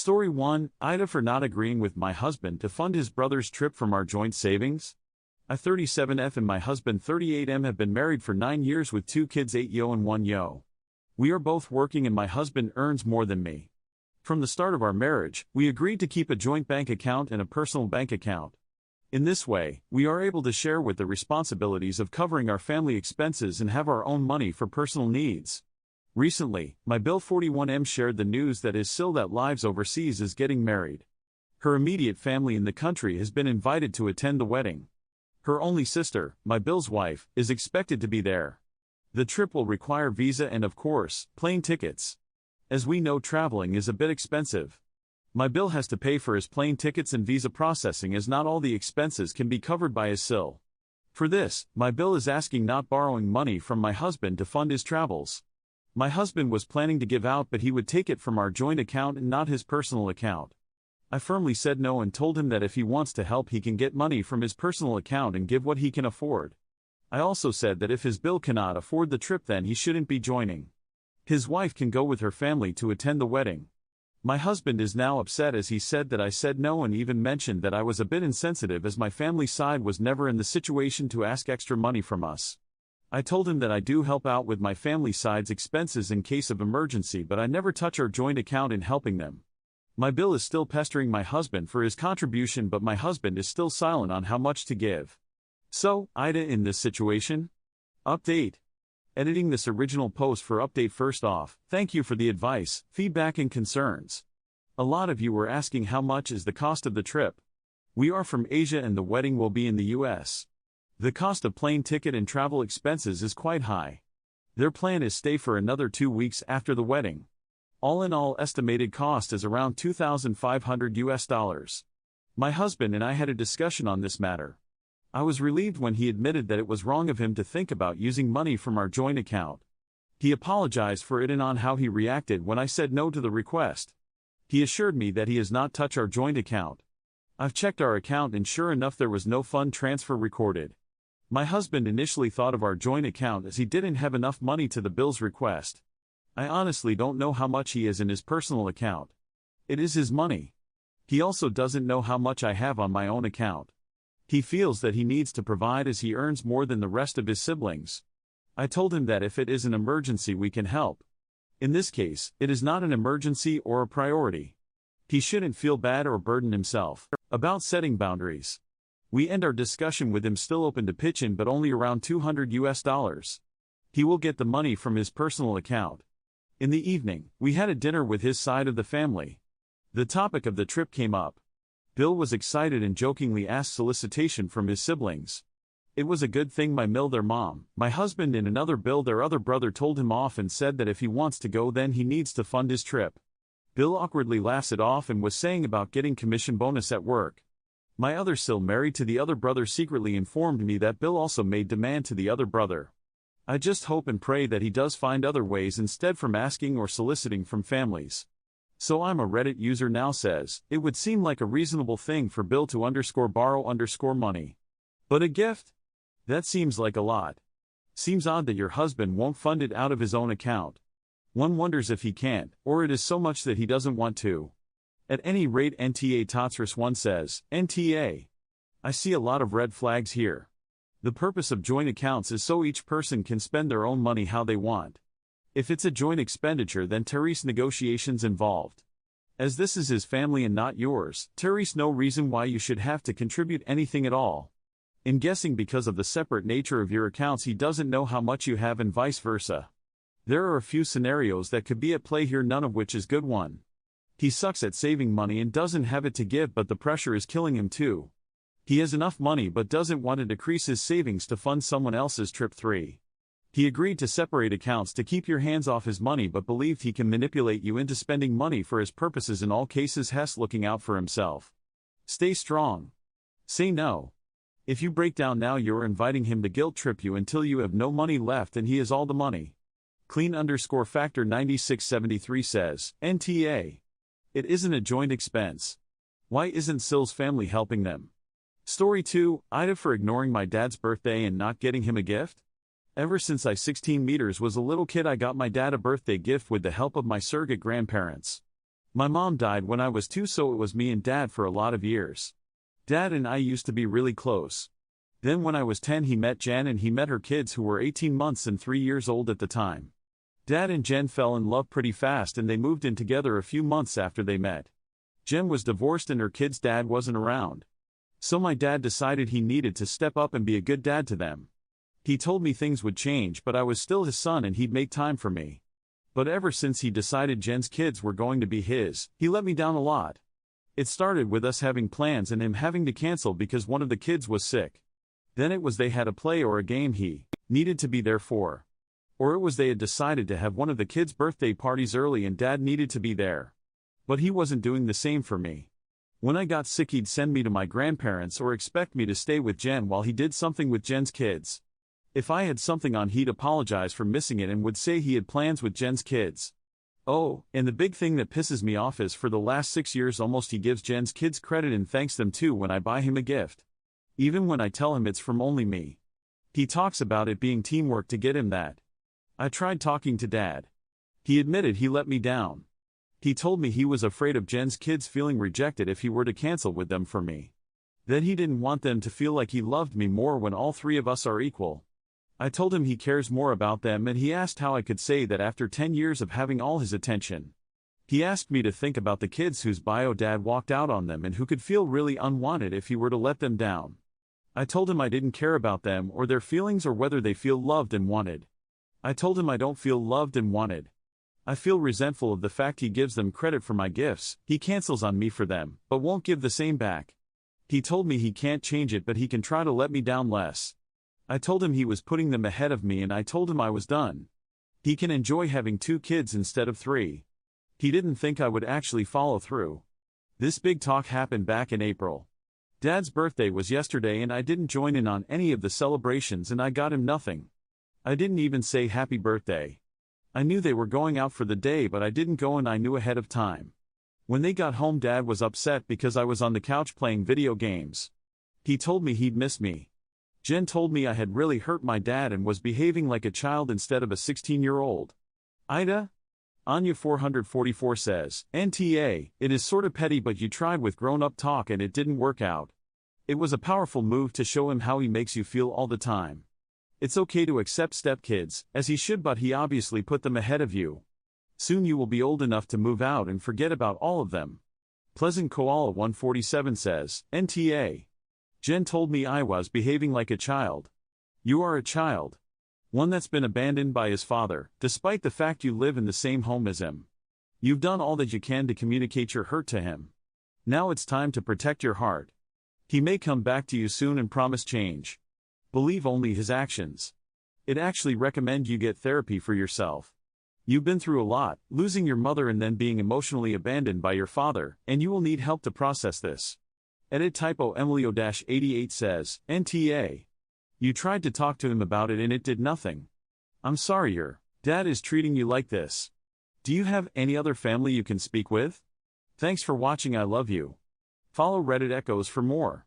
Story 1, AITA for not agreeing with my husband to fund his brother's trip from our joint savings. I 37F and my husband 38M have been married for 9 years with 2 kids, 8 yo and 1 yo. We are both working and my husband earns more than me. From the start of our marriage, we agreed to keep a joint bank account and a personal bank account. In this way, we are able to share with the responsibilities of covering our family expenses and have our own money for personal needs. Recently, my Bill 41M shared the news that his sil that lives overseas is getting married. Her immediate family in the country has been invited to attend the wedding. Her only sister, my Bill's wife, is expected to be there. The trip will require visa and of course, plane tickets. As we know, traveling is a bit expensive. My Bill has to pay for his plane tickets and visa processing as not all the expenses can be covered by his sil. For this, my Bill is asking not borrowing money from my husband to fund his travels. My husband was planning to give out but he would take it from our joint account and not his personal account. I firmly said no and told him that if he wants to help he can get money from his personal account and give what he can afford. I also said that if his Bill cannot afford the trip then he shouldn't be joining. His wife can go with her family to attend the wedding. My husband is now upset as he said that I said no and even mentioned that I was a bit insensitive as my family side was never in the situation to ask extra money from us. I told him that I do help out with my family side's expenses in case of emergency but I never touch our joint account in helping them. My Bill is still pestering my husband for his contribution but my husband is still silent on how much to give. So, AITA in this situation? Update. Editing this original post for update. First off, thank you for the advice, feedback and concerns. A lot of you were asking how much is the cost of the trip. We are from Asia and the wedding will be in the US. The cost of plane ticket and travel expenses is quite high. Their plan is stay for another 2 weeks after the wedding. All in all, estimated cost is around $2,500. My husband and I had a discussion on this matter. I was relieved when he admitted that it was wrong of him to think about using money from our joint account. He apologized for it and on how he reacted when I said no to the request. He assured me that he has not touched our joint account. I've checked our account and sure enough there was no fund transfer recorded. My husband initially thought of our joint account as he didn't have enough money to the Bill's request. I honestly don't know how much he has in his personal account. It is his money. He also doesn't know how much I have on my own account. He feels that he needs to provide as he earns more than the rest of his siblings. I told him that if it is an emergency we can help. In this case, it is not an emergency or a priority. He shouldn't feel bad or burden himself. About setting boundaries. We end our discussion with him still open to pitch in but only around $200. He will get the money from his personal account. In the evening, we had a dinner with his side of the family. The topic of the trip came up. Bill was excited and jokingly asked solicitation from his siblings. It was a good thing their mom, my husband and another Bill their other brother told him off and said that if he wants to go then he needs to fund his trip. Bill awkwardly laughs it off and was saying about getting commission bonus at work. My other sil married to the other brother secretly informed me that Bill also made demand to the other brother. I just hope and pray that he does find other ways instead from asking or soliciting from families. So I'm a Reddit user now says, it would seem like a reasonable thing for Bill to borrow money. But a gift? That seems like a lot. Seems odd that your husband won't fund it out of his own account. One wonders if he can't, or it is so much that he doesn't want to. At any rate, NTA Totsrus 1 says, NTA. I see a lot of red flags here. The purpose of joint accounts is so each person can spend their own money how they want. If it's a joint expenditure then Therese negotiations involved. As this is his family and not yours, Therese no reason why you should have to contribute anything at all. In guessing because of the separate nature of your accounts he doesn't know how much you have and vice versa. There are a few scenarios that could be at play here, none of which is good one. He sucks at saving money and doesn't have it to give but the pressure is killing him too. He has enough money but doesn't want to decrease his savings to fund someone else's trip. 3. He agreed to separate accounts to keep your hands off his money but believed he can manipulate you into spending money for his purposes in all cases. Hess looking out for himself. Stay strong. Say no. If you break down now you're inviting him to guilt trip you until you have no money left and he has all the money. Clean_factor 9673 says, NTA. It isn't a joint expense. Why isn't Sil's family helping them? Story 2, AITA for ignoring my dad's birthday and not getting him a gift? Ever since I 16 meters was a little kid I got my dad a birthday gift with the help of my surrogate grandparents. My mom died when I was 2, so it was me and Dad for a lot of years. Dad and I used to be really close. Then when I was 10 he met Jen and he met her kids who were 18 months and 3 years old at the time. Dad and Jen fell in love pretty fast and they moved in together a few months after they met. Jen was divorced and her kids' dad wasn't around. So my dad decided he needed to step up and be a good dad to them. He told me things would change but I was still his son and he'd make time for me. But ever since he decided Jen's kids were going to be his, he let me down a lot. It started with us having plans and him having to cancel because one of the kids was sick. Then it was they had a play or a game he needed to be there for. Or it was they had decided to have one of the kids' birthday parties early and Dad needed to be there. But he wasn't doing the same for me. When I got sick he'd send me to my grandparents or expect me to stay with Jen while he did something with Jen's kids. If I had something on he'd apologize for missing it and would say he had plans with Jen's kids. Oh, and the big thing that pisses me off is for the last 6 years almost he gives Jen's kids credit and thanks them too when I buy him a gift. Even when I tell him it's from only me. He talks about it being teamwork to get him that. I tried talking to Dad. He admitted he let me down. He told me he was afraid of Jen's kids feeling rejected if he were to cancel with them for me. That he didn't want them to feel like he loved me more when all 3 of us are equal. I told him he cares more about them and he asked how I could say that after 10 years of having all his attention. He asked me to think about the kids whose bio dad walked out on them and who could feel really unwanted if he were to let them down. I told him I didn't care about them or their feelings or whether they feel loved and wanted. I told him I don't feel loved and wanted. I feel resentful of the fact he gives them credit for my gifts, he cancels on me for them, but won't give the same back. He told me he can't change it but he can try to let me down less. I told him he was putting them ahead of me and I told him I was done. He can enjoy having 2 kids instead of 3. He didn't think I would actually follow through. This big talk happened back in April. Dad's birthday was yesterday and I didn't join in on any of the celebrations and I got him nothing. I didn't even say happy birthday. I knew they were going out for the day but I didn't go and I knew ahead of time. When they got home Dad was upset because I was on the couch playing video games. He told me he'd miss me. Jen told me I had really hurt my dad and was behaving like a child instead of a 16-year-old. AITA? Anya 444 says, NTA, it is sorta petty but you tried with grown-up talk and it didn't work out. It was a powerful move to show him how he makes you feel all the time. It's okay to accept stepkids, as he should but he obviously put them ahead of you. Soon you will be old enough to move out and forget about all of them. Pleasant Koala 147 says, NTA. Jen told me I was behaving like a child. You are a child. One that's been abandoned by his father, despite the fact you live in the same home as him. You've done all that you can to communicate your hurt to him. Now it's time to protect your heart. He may come back to you soon and promise change. Believe only his actions. I'd actually recommend you get therapy for yourself. You've been through a lot, losing your mother and then being emotionally abandoned by your father, and you will need help to process this. Edit typo Emilio-88 says, NTA. You tried to talk to him about it and it did nothing. I'm sorry your dad is treating you like this. Do you have any other family you can speak with? Thanks for watching, I love you. Follow Reddit Echoes for more.